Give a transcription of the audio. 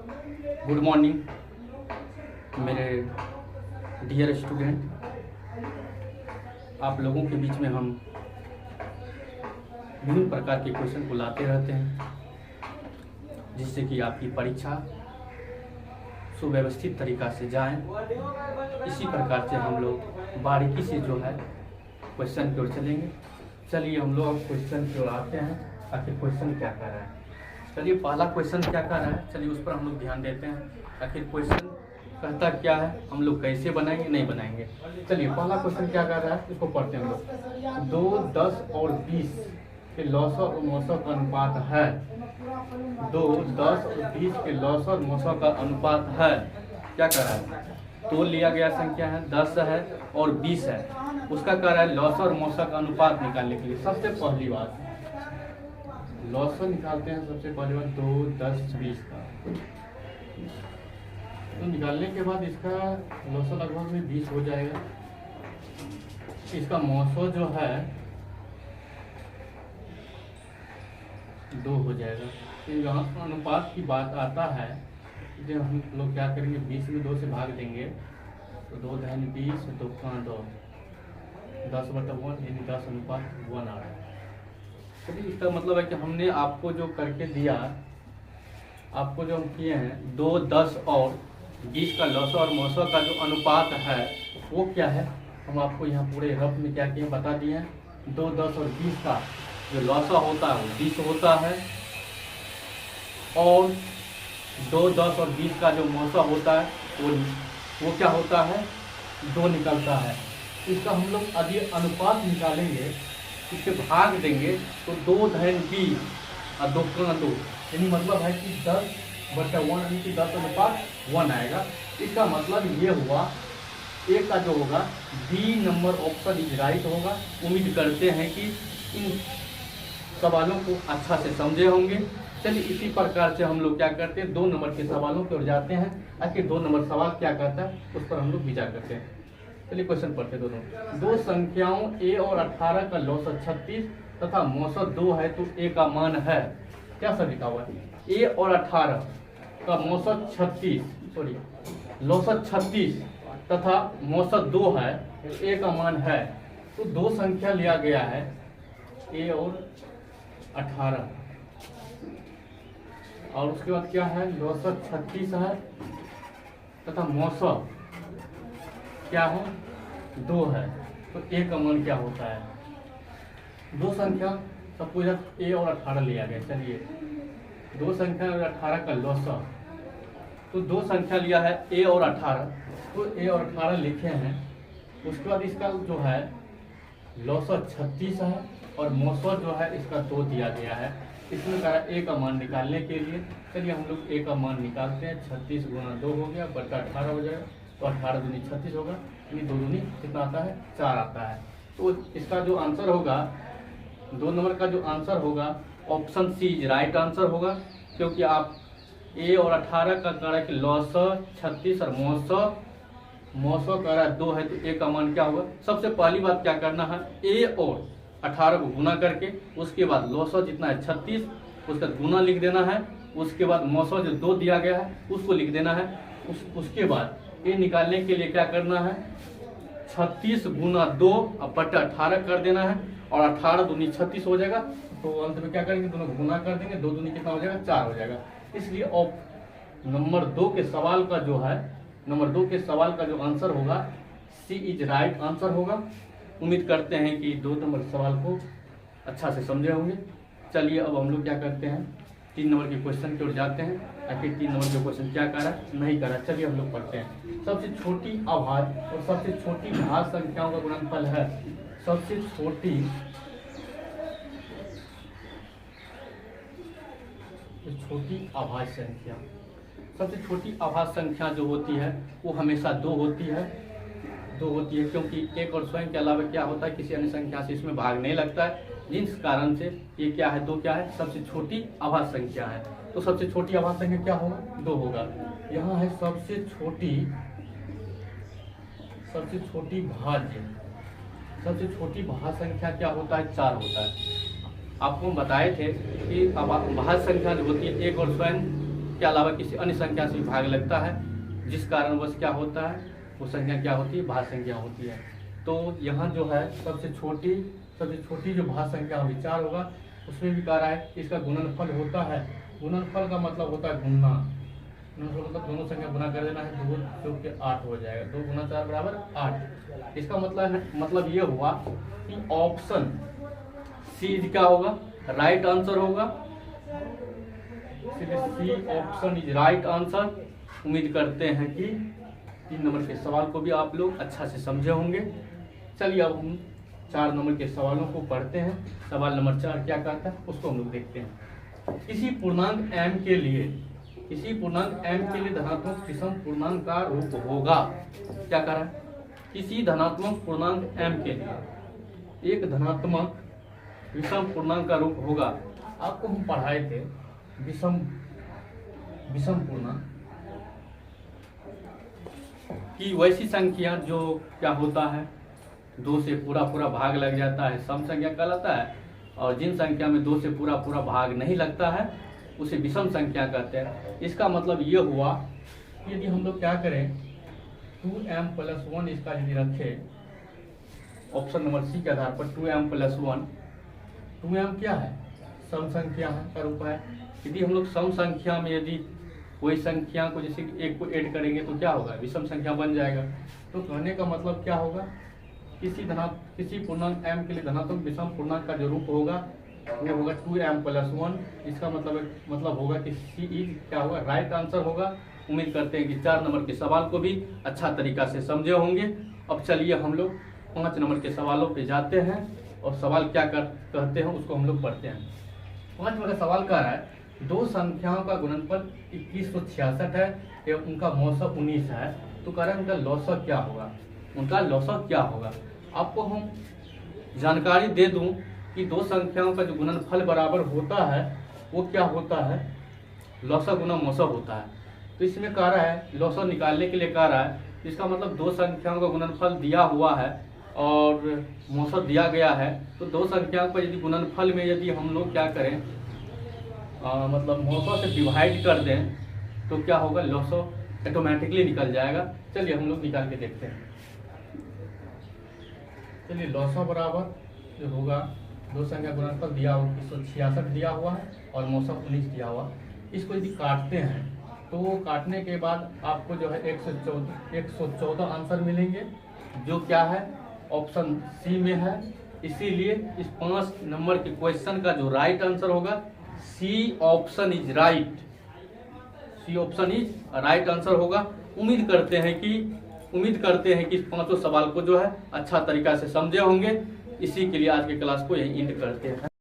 Good morning मेरे dear student. आप लोगों के बीच में हम विभिन्न प्रकार के क्वेश्चन को लाते रहते हैं, जिससे कि आपकी परीक्षा सुव्यवस्थित तरीक़ा से जाए। इसी प्रकार से हम लोग बारीकी से जो है क्वेश्चन की ओर चलेंगे। चलिए हम लोग अब क्वेश्चन की ओर आते हैं, आखिर क्वेश्चन क्या कह रहा है। चलिए पहला क्वेश्चन क्या कह रहा है, चलिए उस पर हम लोग ध्यान देते हैं। आखिर क्वेश्चन कहता क्या है, हम लोग कैसे बनाएंगे, नहीं बनाएंगे। चलिए पहला क्वेश्चन क्या कह रहा है, इसको पढ़ते हैं हम लोग। 2, 10 और 20 के लौसर और मौसर का अनुपात है। 2, 10 और 20 के लौसर और मौसर का अनुपात है। क्या कह रहा है, तो लिया गया संख्या है 10 है और 20 है, उसका कह रहा है लौसर और मौसर का अनुपात निकालने के लिए। सबसे पहली बात लौसर निकालते हैं। सबसे पहली बात 2, 10, 20 का तो निकालने के बाद इसका लौसर लगभग में 20 हो जाएगा। इसका मौसर जो है 2 हो जाएगा। तो यहाँ अनुपात की बात आता है, जब हम लोग क्या करेंगे 20 में 2 से भाग देंगे तो 2 धन 20 2 2 10/1 यानी 10 अनुपात 1 आ रहा है। चलिए इसका मतलब है कि हमने आपको जो करके दिया, आपको जो हम किए हैं 2, 10 और 20 का लौसर और मौसर का जो अनुपात है वो क्या है, हम आपको यहाँ पूरे रफ में क्या किए बता दिए हैं। 2, 10 और 20 का जो लौसर होता है वो 20 होता है, और 2, 10 और 20 का जो मौसर होता है वो क्या होता है, 2 निकलता है। इसका हम लोग यदि अनुपात निकालेंगे, इसके भाग देंगे तो 2 धन 20 और 2 2 यानी मतलब है कि 10/1 यानी कि 10 अनुपात 1 आएगा। इसका मतलब ये हुआ एक का जो होगा B number option is right होगा। उम्मीद करते हैं कि इन सवालों को अच्छा से समझे होंगे। चलिए इसी प्रकार से हम लोग क्या करते हैं, 2 नंबर के सवालों की ओर जाते हैं। आखिर 2 नंबर सवाल क्या कहता है उस पर हम लोग विचार करते हैं। चलिए क्वेश्चन पढ़ते हैं। दो संख्याओं a और 18 का लौसर 36 तथा मौसर 2 है तो a का मान है। क्या सर लिखा हुआ है, a और 18 का मौसर 36 लौसर 36 तथा मौसर 2 है तो a का मान है। तो 2 संख्या लिया गया है a और 18, और उसके बाद क्या है लौसर 36 है तथा मौसर क्या है 2 है। तो a का मान क्या होता है, 2 संख्या सबको a और 18 लिया गया। चलिए 2 संख्या और 18 का लौसर, तो 2 संख्या लिया है a और 18, तो a और 18 लिखे हैं। उसके बाद इसका जो है लौसर 36 है और मौसर जो है इसका 2 दिया गया है। इसमें कहा a का मान निकालने के लिए, चलिए हम लोग a का मान निकालते हैं। 36 × 2 हो गया बटा 18 हो जाएगा, तो 18 दूनी 36 होगा, यानी 2 दूनी कितना आता है 4 आता है। तो इसका जो आंसर होगा 2 नंबर का जो आंसर होगा ऑप्शन सी राइट आंसर होगा, क्योंकि आप a और 18 का कह रहा है कि लौसर 36 और मौसर कह रहा है 2 है, तो a का मान क्या होगा। सबसे पहली बात क्या करना है, a और 18 को गुना करके उसके बाद लौसर जितना है 36 उसका गुना लिख देना है। उसके बाद मौसर जो 2 दिया गया है उसको लिख देना है। उसके बाद ये निकालने के लिए क्या करना है 36 × 2 बटा 18 कर देना है, और 18 दूनी 36 हो जाएगा। तो अंत में क्या करेंगे, दोनों को गुना कर देंगे, 2 दूनी कितना हो जाएगा 4 हो जाएगा। इसलिए नंबर 2 के सवाल का जो है, नंबर 2 के सवाल का जो आंसर होगा सी इज राइट आंसर होगा। उम्मीद करते हैं कि 2 नंबर सवाल को अच्छा से समझे होंगे। चलिए अब हम लोग क्या करते हैं 3 नंबर के क्वेश्चन की ओर जाते हैं। आखिर 3 नंबर के क्वेश्चन क्या कह रहा है, नहीं कह रहा। चलिए हम लोग पढ़ते हैं। सबसे छोटी अभाज्य और सबसे छोटी भाज्य संख्याओं का गुणनफल है। सबसे छोटी अभाज्य संख्या, सबसे छोटी अभाज्य संख्या जो होती है वो हमेशा 2 होती है, क्योंकि 1 और स्वयं के अलावा क्या होता है किसी अन्य संख्या से इसमें भाग नहीं लगता है, जिस कारण से ये क्या है 2 क्या है सबसे छोटी अभाज्य संख्या है। तो सबसे छोटी अभाज्य संख्या क्या होगा 2 होगा। यहाँ है सबसे छोटी भाज्य, सबसे छोटी भाज्य संख्या क्या होता है 4 होता है। आपको हम बताए थे कि भाज्य संख्या जो होती है 1 और स्वयं उसके अलावा किसी अन्य संख्या से भी भाग लगता है, जिस कारणवश क्या होता है, वो संख्या क्या होती है, भाज्य संख्या होती है। तो यहाँ जो है सबसे छोटी जो भाज्य संख्या होगी 4 होगा, उसमें भी कह रहा है इसका गुणनफल होता है। गुणनफल का मतलब होता है गुणना, मतलब दोनों संख्या गुना कर देना है, 2 + 8 हो जाएगा, 2 × 4 = 8। इसका मतलब ये हुआ कि ऑप्शन सी क्या होगा, राइट आंसर होगा। C option is right answer. उम्मीद करते हैं कि 3 नंबर के सवाल को भी आप लोग अच्छा से समझे होंगे। चलिए अब हम 4 नंबर के सवालों को पढ़ते हैं। सवाल नंबर 4 क्या कहता है उसको हम लोग देखते हैं। किसी पूर्णांक m के लिए धनात्मक विषम पूर्णांक का रूप होगा। क्या कह रहा है, किसी धनात्मक पूर्णांक m के लिए एक धनात्मक विषम पूर्णांक का रूप होगा। आपको हम पढ़ाए थे विषम पूर्णांक कि वैसी संख्या जो क्या होता है, 2 से पूरा भाग लग जाता है सम संख्या कहलाता है, और जिन संख्या में 2 से पूरा भाग नहीं लगता है उसे विषम संख्या कहते हैं। इसका मतलब ये हुआ कि यदि हम लोग क्या करें 2m + 1 इसका यदि रखें, ऑप्शन नंबर सी के आधार पर 2m + 1, 2m क्या है, सम संख्या का रूप है। यदि हम लोग सम संख्या में यदि कोई संख्या को जैसे 1 को ऐड करेंगे तो क्या होगा, विषम संख्या बन जाएगा। तो कहने का मतलब क्या होगा, किसी पूर्णांक m के लिए धनात्मक विषम पूर्णांक का जो रूप होगा वो होगा 2m + 1। इसका मतलब होगा कि सी इज क्या होगा, राइट आंसर होगा। उम्मीद करते हैं कि 4 नंबर के सवाल को भी अच्छा तरीका से समझे होंगे। अब चलिए हम लोग 5 नंबर के सवालों पे जाते हैं और सवाल क्या कहते हैं उसको हम लोग पढ़ते हैं। 5 नंबर का सवाल कह रहा है 2 संख्याओं का गुणनफल 2166 है एवं उनका मौसम 19 है। तो कह रहे हैं उनका लौसक क्या होगा। आपको हम जानकारी दे दूं कि 2 संख्याओं का जो गुणनफल बराबर होता है वो क्या होता है, लौसक गुना मौसम होता है। तो इसमें कह रहा है लौसक निकालने के लिए कह रहा है, इसका मतलब 2 संख्याओं का गुणनफल दिया हुआ है और मौसम दिया गया है। तो 2 संख्याओं का यदि गुणनफल में यदि हम लोग क्या करें, मतलब मौसम से डिवाइड कर दें तो क्या होगा, लौसक ऑटोमेटिकली निकल जाएगा। चलिए हम लोग निकाल के देखते हैं। चलिए लौसक बराबर जो होगा, 2 संख्या गुणनफल दिया हुआ 2166 दिया हुआ है और मौसम 19 दिया हुआ। इसको यदि काटते हैं तो काटने के बाद आपको जो है 114 आंसर मिलेंगे, जो क्या है ऑप्शन सी में है। इसीलिए इस 5 नंबर के क्वेश्चन का जो राइट आंसर होगा C option is right answer होगा। उम्मीद करते हैं कि इस 5 सवाल को जो है अच्छा तरीका से समझे होंगे। इसी के लिए आज के क्लास को यही एंड करते हैं।